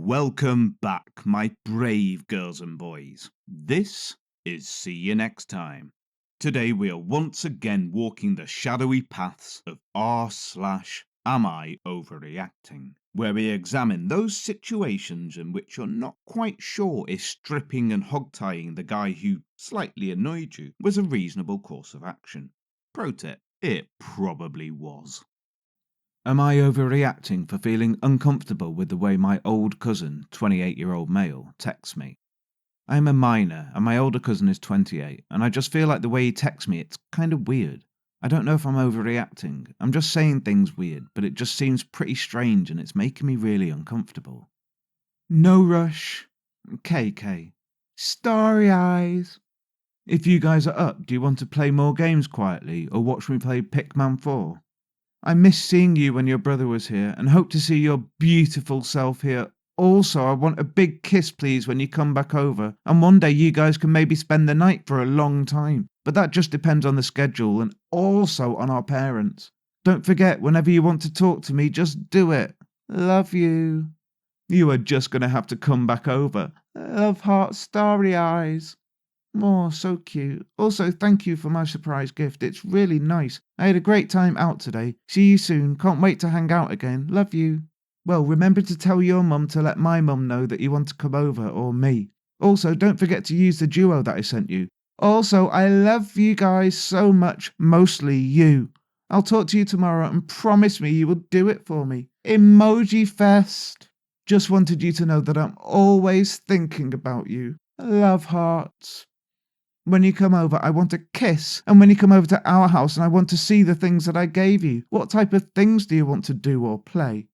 Welcome back, my brave girls and boys. This is See You Next Time. Today we are once again walking the shadowy paths of r/AmIOverreacting, where we examine those situations in which you're not quite sure if stripping and hog-tying the guy who slightly annoyed you was a reasonable course of action. Pro tip, it probably was. Am I overreacting for feeling uncomfortable with the way my old cousin, 28-year-old male, texts me? I am a minor and my older cousin is 28, and I just feel like the way he texts me, it's kind of weird. I don't know if I'm overreacting. I'm just saying things weird, but it just seems pretty strange and it's making me really uncomfortable. No rush. KK. Starry eyes. If you guys are up, do you want to play more games quietly or watch me play Pikmin 4? I missed seeing you when your brother was here and hope to see your beautiful self here. Also, I want a big kiss please when you come back over, and one day you guys can maybe spend the night for a long time. But that just depends on the schedule and also on our parents. Don't forget, whenever you want to talk to me, just do it. Love you. You are just going to have to come back over. Love heart starry eyes. Oh, so cute. Also, thank you for my surprise gift. It's really nice. I had a great time out today. See you soon. Can't wait to hang out again. Love you. Well, remember to tell your mum to let my mum know that you want to come over, or me. Also, don't forget to use the duo that I sent you. Also, I love you guys so much. Mostly you. I'll talk to you tomorrow and promise me you will do it for me. Emoji fest. Just wanted you to know that I'm always thinking about you. Love hearts. When you come over, I want a kiss. And when you come over to our house and I want to see the things that I gave you. What type of things do you want to do or play?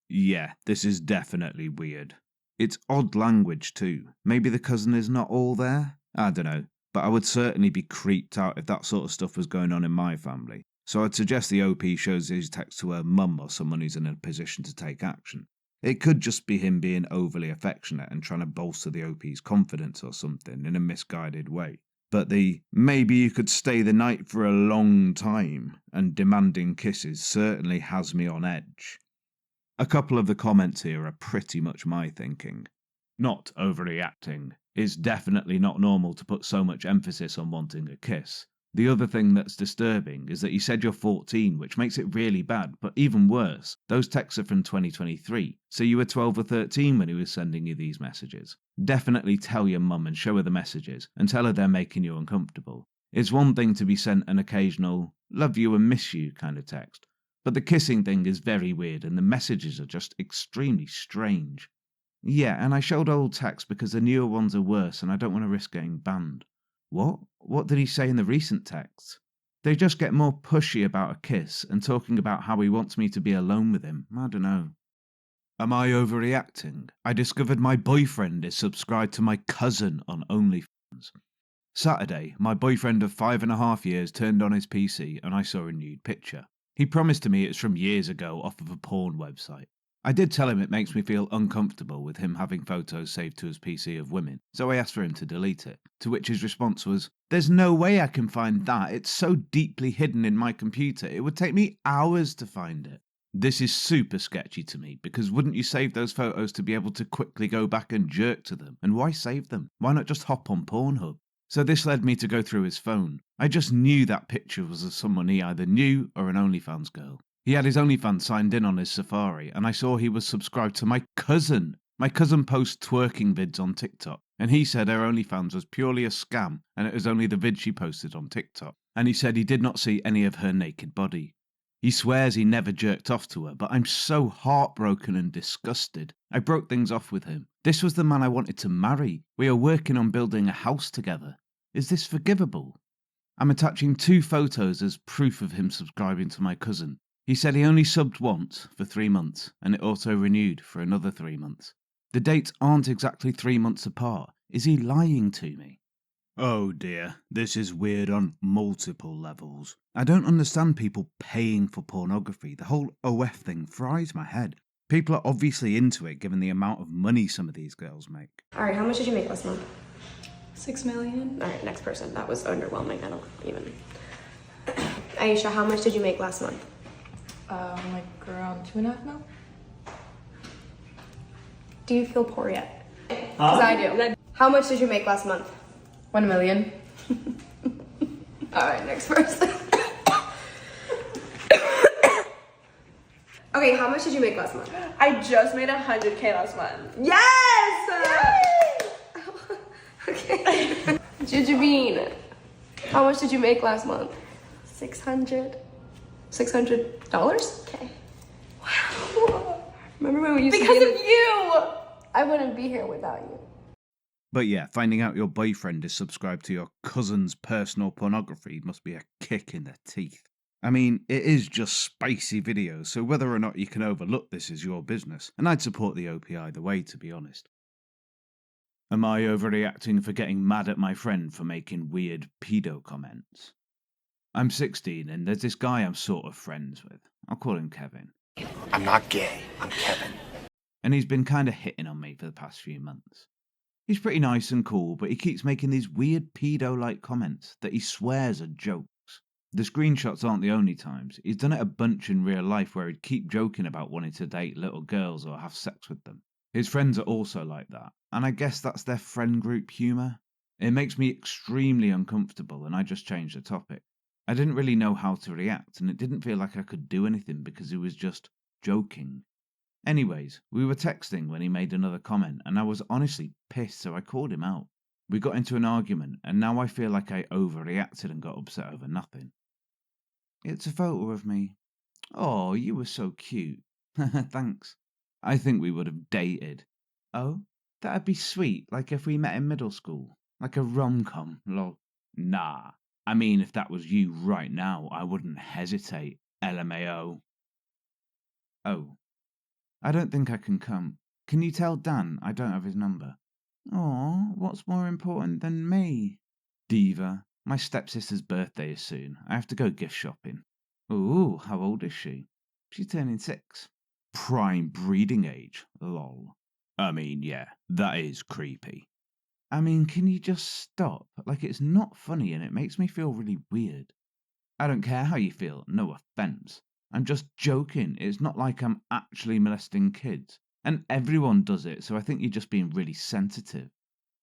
Yeah, this is definitely weird. It's odd language too. Maybe the cousin is not all there? I don't know. But I would certainly be creeped out if that sort of stuff was going on in my family. So I'd suggest the OP shows his text to her mum or someone who's in a position to take action. It could just be him being overly affectionate and trying to bolster the OP's confidence or something in a misguided way. But the maybe you could stay the night for a long time and demanding kisses certainly has me on edge. A couple of the comments here are pretty much my thinking. Not overreacting. It's definitely not normal to put so much emphasis on wanting a kiss. The other thing that's disturbing is that you said you're 14, which makes it really bad, but even worse, those texts are from 2023, so you were 12 or 13 when he was sending you these messages. Definitely tell your mum and show her the messages, and tell her they're making you uncomfortable. It's one thing to be sent an occasional, love you and miss you kind of text, but the kissing thing is very weird and the messages are just extremely strange. Yeah, and I showed old texts because the newer ones are worse and I don't want to risk getting banned. What? What did he say in the recent texts? They just get more pushy about a kiss and talking about how he wants me to be alone with him. I don't know. Am I overreacting? I discovered my boyfriend is subscribed to my cousin on OnlyFans. Saturday, my boyfriend of 5.5 years turned on his PC and I saw a nude picture. He promised to me it's from years ago off of a porn website. I did tell him it makes me feel uncomfortable with him having photos saved to his PC of women, so I asked for him to delete it, to which his response was, "There's no way I can find that, it's so deeply hidden in my computer, it would take me hours to find it." This is super sketchy to me, because wouldn't you save those photos to be able to quickly go back and jerk to them? And why save them? Why not just hop on Pornhub? So this led me to go through his phone. I just knew that picture was of someone he either knew or an OnlyFans girl. He had his OnlyFans signed in on his Safari, and I saw he was subscribed to my cousin. My cousin posts twerking vids on TikTok, and he said her OnlyFans was purely a scam, and it was only the vid she posted on TikTok. And he said he did not see any of her naked body. He swears he never jerked off to her, but I'm so heartbroken and disgusted. I broke things off with him. This was the man I wanted to marry. We are working on building a house together. Is this forgivable? I'm attaching 2 photos as proof of him subscribing to my cousin. He said he only subbed once for 3 months, and it auto-renewed for another 3 months. The dates aren't exactly 3 months apart. Is he lying to me? Oh dear, this is weird on multiple levels. I don't understand people paying for pornography. The whole OF thing fries my head. People are obviously into it given the amount of money some of these girls make. Alright, how much did you make last month? 6 million. Alright, next person. That was underwhelming. I don't even. Aisha, how much did you make last month? Like around 2.5 mil. Do you feel poor yet? Because I do. How much did you make last month? 1 million. Alright, next person. Okay, how much did you make last month? I just made 100K last month. Yes! Okay. Jujubine, how much did you make last month? 600. $600? Okay. Wow. Remember when we used Because to be of you! I wouldn't be here without you. But yeah, finding out your boyfriend is subscribed to your cousin's personal pornography must be a kick in the teeth. I mean, it is just spicy videos, so whether or not you can overlook this is your business, and I'd support the OP either way, to be honest. Am I overreacting for getting mad at my friend for making weird pedo comments? I'm 16 and there's this guy I'm sort of friends with. I'll call him Kevin. I'm not gay, I'm Kevin. And he's been kind of hitting on me for the past few months. He's pretty nice and cool, but he keeps making these weird pedo-like comments that he swears are jokes. The screenshots aren't the only times. He's done it a bunch in real life where he'd keep joking about wanting to date little girls or have sex with them. His friends are also like that, and I guess that's their friend group humour. It makes me extremely uncomfortable, and I just changed the topic. I didn't really know how to react, and it didn't feel like I could do anything because he was just joking. Anyways, we were texting when he made another comment, and I was honestly pissed, so I called him out. We got into an argument, and now I feel like I overreacted and got upset over nothing. It's a photo of me. Oh, you were so cute. Thanks. I think we would have dated. Oh, that'd be sweet, like if we met in middle school. Like a rom-com, lol. Nah. I mean, if that was you right now, I wouldn't hesitate. LMAO. Oh. I don't think I can come. Can you tell Dan I don't have his number? Aw, what's more important than me? Diva, my stepsister's birthday is soon. I have to go gift shopping. Ooh, how old is she? She's turning 6. Prime breeding age, lol. I mean, yeah, that is creepy. I mean, can you just stop? Like, it's not funny and it makes me feel really weird. I don't care how you feel, no offense. I'm just joking. It's not like I'm actually molesting kids. And everyone does it, so I think you're just being really sensitive.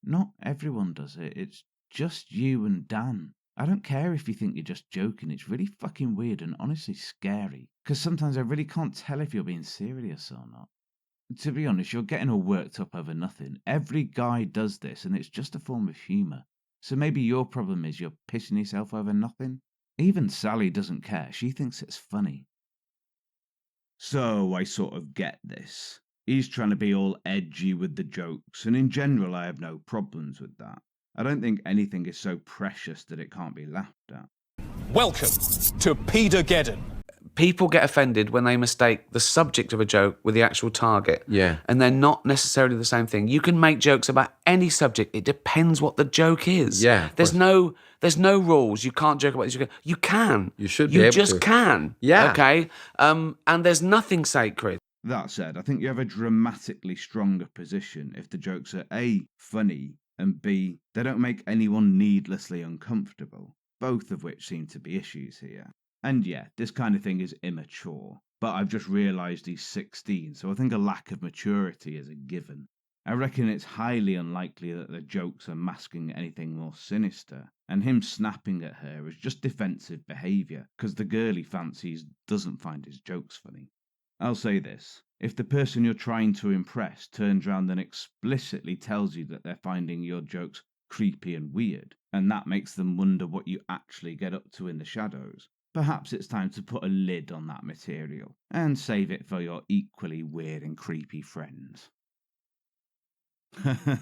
Not everyone does it, it's just you and Dan. I don't care if you think you're just joking, it's really fucking weird and honestly scary. Because sometimes I really can't tell if you're being serious or not. To be honest, you're getting all worked up over nothing. Every guy does this, and it's just a form of humour. So maybe your problem is you're pissing yourself over nothing? Even Sally doesn't care, she thinks it's funny. So I sort of get this. He's trying to be all edgy with the jokes, and in general I have no problems with that. I don't think anything is so precious that it can't be laughed at. Welcome to Pedogeddon. People get offended when they mistake the subject of a joke with the actual target. Yeah. And they're not necessarily the same thing. You can make jokes about any subject. It depends what the joke is. Yeah, of There's no rules. You can't joke about this. You can. You should be You able just to. can. Yeah. Okay? And there's nothing sacred. That said, I think you have a dramatically stronger position if the jokes are A, funny, and B, they don't make anyone needlessly uncomfortable, both of which seem to be issues here. And yeah, this kind of thing is immature, but I've just realised he's 16, so I think a lack of maturity is a given. I reckon it's highly unlikely that the jokes are masking anything more sinister, and him snapping at her is just defensive behaviour, because the girl he fancies doesn't find his jokes funny. I'll say this, if the person you're trying to impress turns around and explicitly tells you that they're finding your jokes creepy and weird, and that makes them wonder what you actually get up to in the shadows, perhaps it's time to put a lid on that material, and save it for your equally weird and creepy friends.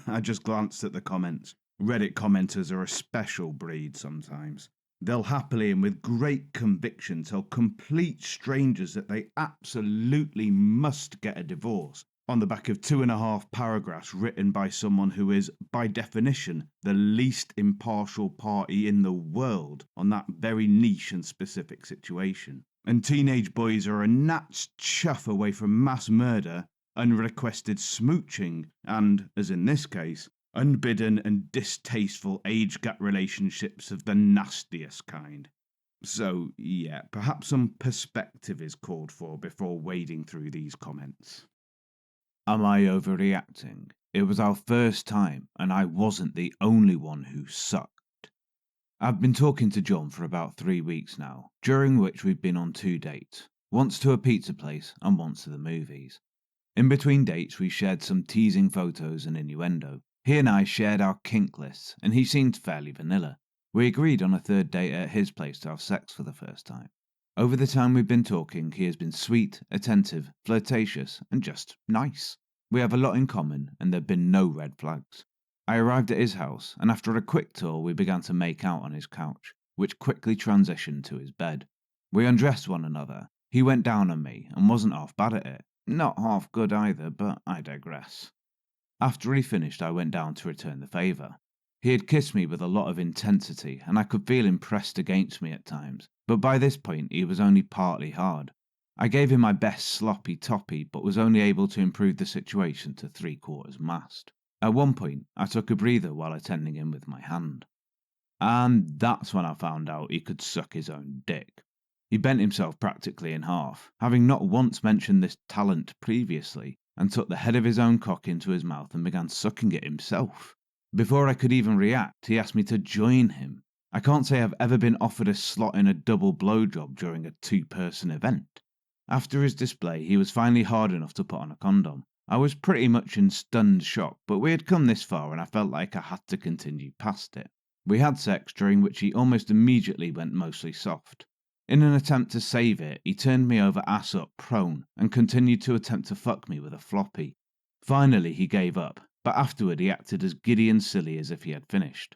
I just glanced at the comments. Reddit commenters are a special breed sometimes. They'll happily and with great conviction tell complete strangers that they absolutely must get a divorce on the back of 2.5 paragraphs written by someone who is, by definition, the least impartial party in the world on that very niche and specific situation. And teenage boys are a gnat's chuff away from mass murder, unrequested smooching, and, as in this case, unbidden and distasteful age gap relationships of the nastiest kind. So, yeah, perhaps some perspective is called for before wading through these comments. Am I overreacting? It was our first time, and I wasn't the only one who sucked. I've been talking to John for about 3 weeks now, during which we've been on 2 dates, once to a pizza place and once to the movies. In between dates, we shared some teasing photos and innuendo. He and I shared our kink lists, and he seemed fairly vanilla. We agreed on a 3rd date at his place to have sex for the first time. Over the time we've been talking, he has been sweet, attentive, flirtatious, and just nice. We have a lot in common, and there have been no red flags. I arrived at his house, and after a quick tour, we began to make out on his couch, which quickly transitioned to his bed. We undressed one another. He went down on me, and wasn't half bad at it. Not half good either, but I digress. After he finished, I went down to return the favour. He had kissed me with a lot of intensity, and I could feel him pressed against me at times, but by this point he was only partly hard. I gave him my best sloppy toppy, but was only able to improve the situation to 3/4 mast. At one point, I took a breather while attending him with my hand. And that's when I found out he could suck his own dick. He bent himself practically in half, having not once mentioned this talent previously, and took the head of his own cock into his mouth and began sucking it himself. Before I could even react, he asked me to join him. I can't say I've ever been offered a slot in a double blowjob during a 2-person event. After his display, he was finally hard enough to put on a condom. I was pretty much in stunned shock, but we had come this far and I felt like I had to continue past it. We had sex, during which he almost immediately went mostly soft. In an attempt to save it, he turned me over ass up prone and continued to attempt to fuck me with a floppy. Finally he gave up, but afterward he acted as giddy and silly as if he had finished.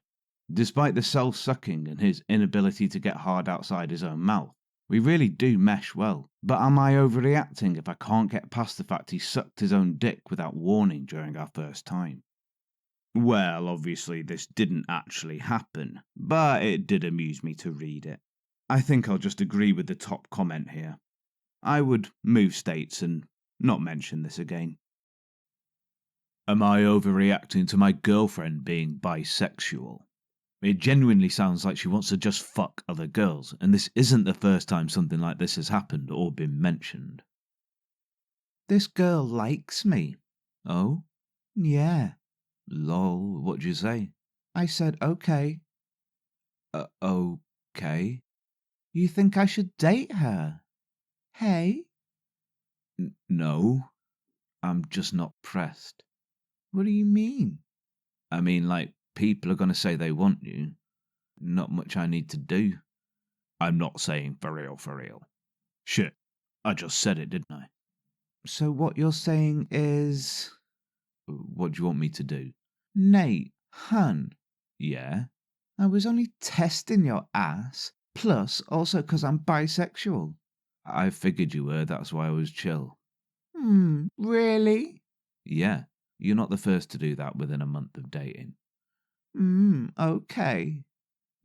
Despite the self-sucking and his inability to get hard outside his own mouth, we really do mesh well. But am I overreacting if I can't get past the fact he sucked his own dick without warning during our first time? Well, obviously this didn't actually happen, but it did amuse me to read it. I think I'll just agree with the top comment here. I would move states and not mention this again. Am I overreacting to my girlfriend being bisexual? It genuinely sounds like she wants to just fuck other girls, and this isn't the first time something like this has happened or been mentioned. This girl likes me. Oh? Yeah. Lol, what'd you say? I said okay. Okay. You think I should date her? Hey? No. I'm just not pressed. What do you mean? I mean, like, people are going to say they want you. Not much I need to do. I'm not saying for real, for real. Shit, I just said it, didn't I? So what you're saying is... What do you want me to do? Nate, hun. Yeah? I was only testing your ass. Plus, also 'cause I'm bisexual. I figured you were, that's why I was chill. Really? Yeah, you're not the first to do that within a month of dating. Okay.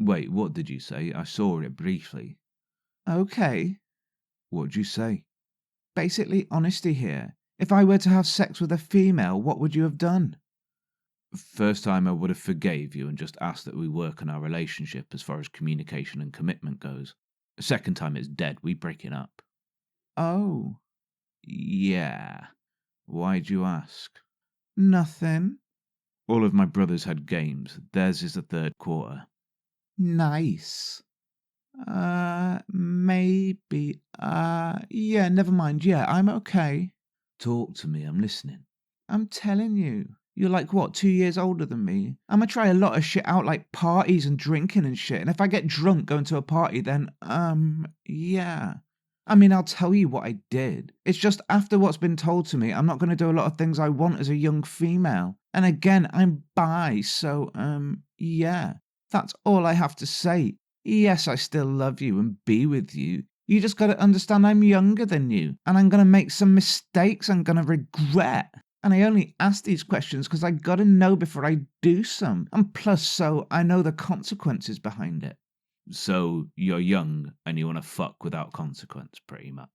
Wait, what did you say? I saw it briefly. Okay. What'd you say? Basically, honesty here. If I were to have sex with a female, what would you have done? First time I would have forgave you and just asked that we work on our relationship as far as communication and commitment goes. Second time it's dead, we break it up. Oh. Yeah. Why'd you ask? Nothing. All of my brothers had games. Theirs is the 3rd quarter. Nice. Maybe. Yeah, never mind. Yeah, I'm okay. Talk to me, I'm listening. I'm telling you. You're like, what, 2 years older than me? I'ma try a lot of shit out, like parties and drinking and shit. And if I get drunk going to a party, then, yeah. I mean, I'll tell you what I did. It's just after what's been told to me, I'm not going to do a lot of things I want as a young female. And again, I'm bi, so, yeah. That's all I have to say. Yes, I still love you and be with you. You just got to understand I'm younger than you, and I'm going to make some mistakes I'm going to regret. And I only ask these questions because I got to know before I do some. And plus, so I know the consequences behind it. So you're young and you want to fuck without consequence, pretty much.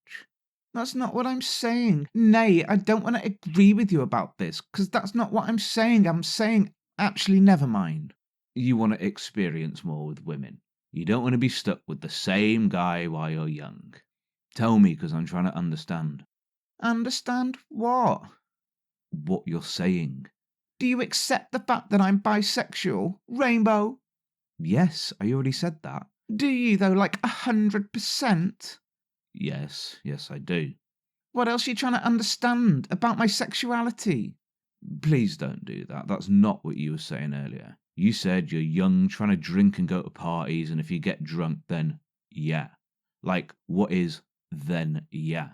That's not what I'm saying. Nay, I don't want to agree with you about this, because that's not what I'm saying. I'm saying, actually, never mind. You want to experience more with women. You don't want to be stuck with the same guy while you're young. Tell me, because I'm trying to understand. Understand what? what you're saying. Do you accept the fact that I'm bisexual, Rainbow? Yes, I already said that. Do you, though, like 100%? Yes, I do. What else are you trying to understand about my sexuality? Please don't do that. That's not what you were saying earlier. You said you're young, trying to drink and go to parties, and if you get drunk, then yeah. Like, what is then yeah?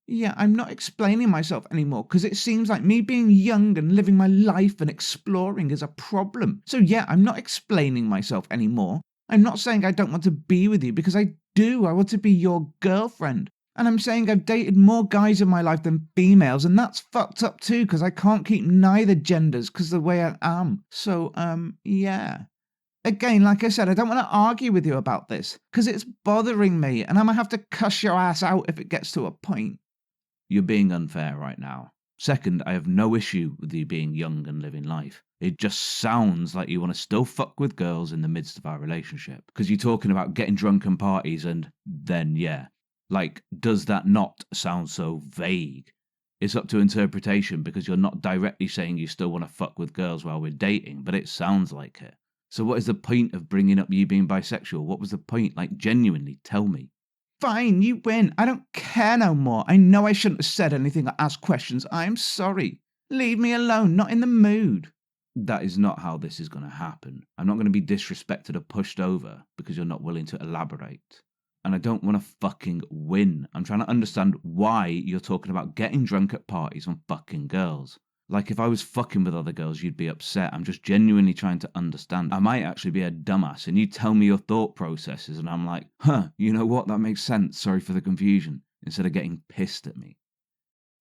Yeah, I'm not explaining myself anymore because it seems like me being young and living my life and exploring is a problem. So yeah, I'm not explaining myself anymore. I'm not saying I don't want to be with you because I do. I want to be your girlfriend. And I'm saying I've dated more guys in my life than females, and that's fucked up too because I can't keep neither genders because of the way I am. So, yeah. Again, like I said, I don't want to argue with you about this because it's bothering me and I'm going to have to cuss your ass out if it gets to a point. You're being unfair right now. Second, I have no issue with you being young and living life. It just sounds like you want to still fuck with girls in the midst of our relationship. Because you're talking about getting drunk and parties and then, yeah. Like, does that not sound so vague? It's up to interpretation because you're not directly saying you still want to fuck with girls while we're dating, but it sounds like it. So what is the point of bringing up you being bisexual? What was the point? Like, genuinely, tell me. Fine, you win. I don't care no more. I know I shouldn't have said anything or asked questions. I'm sorry. Leave me alone, not in the mood. That is not how this is going to happen. I'm not going to be disrespected or pushed over because you're not willing to elaborate. And I don't want to fucking win. I'm trying to understand why you're talking about getting drunk at parties and fucking girls. Like, if I was fucking with other girls, you'd be upset. I'm just genuinely trying to understand. I might actually be a dumbass, and you tell me your thought processes, and I'm like, you know what? That makes sense. Sorry for the confusion. Instead of getting pissed at me.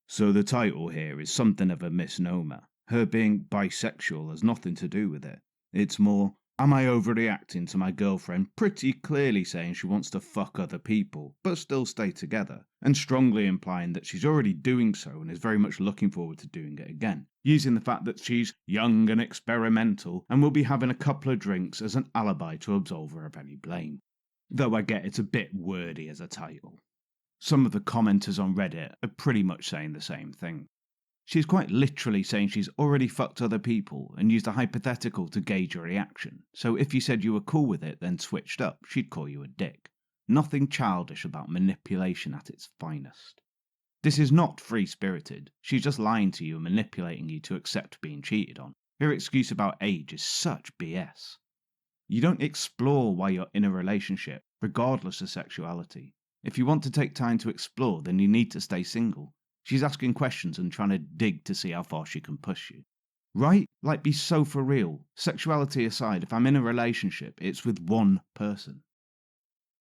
So the title here is something of a misnomer. Her being bisexual has nothing to do with it. It's more, am I overreacting to my girlfriend pretty clearly saying she wants to fuck other people, but still stay together, and strongly implying that she's already doing so and is very much looking forward to doing it again, using the fact that she's young and experimental and will be having a couple of drinks as an alibi to absolve her of any blame. Though I get it's a bit wordy as a title. Some of the commenters on Reddit are pretty much saying the same thing. She's quite literally saying she's already fucked other people and used a hypothetical to gauge your reaction. So if you said you were cool with it, then switched up, she'd call you a dick. Nothing childish about manipulation at its finest. This is not free-spirited. She's just lying to you and manipulating you to accept being cheated on. Her excuse about age is such BS. You don't explore why you're in a relationship, regardless of sexuality. If you want to take time to explore, then you need to stay single. She's asking questions and trying to dig to see how far she can push you. Right? Like, be so for real. Sexuality aside, if I'm in a relationship, it's with one person.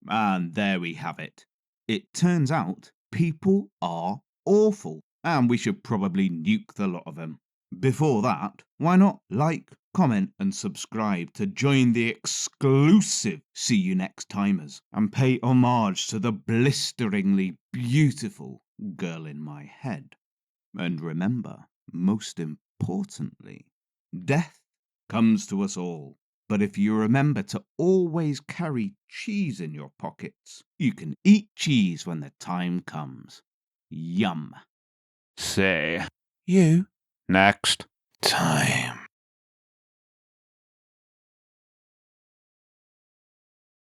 And there we have it. It turns out people are awful, and we should probably nuke the lot of them. Before that, why not like, comment and subscribe to join the exclusive See You Next Timers and pay homage to the blisteringly beautiful girl in my head. And remember, most importantly, death comes to us all. But if you remember to always carry cheese in your pockets, you can eat cheese when the time comes. Yum. Say, you next time.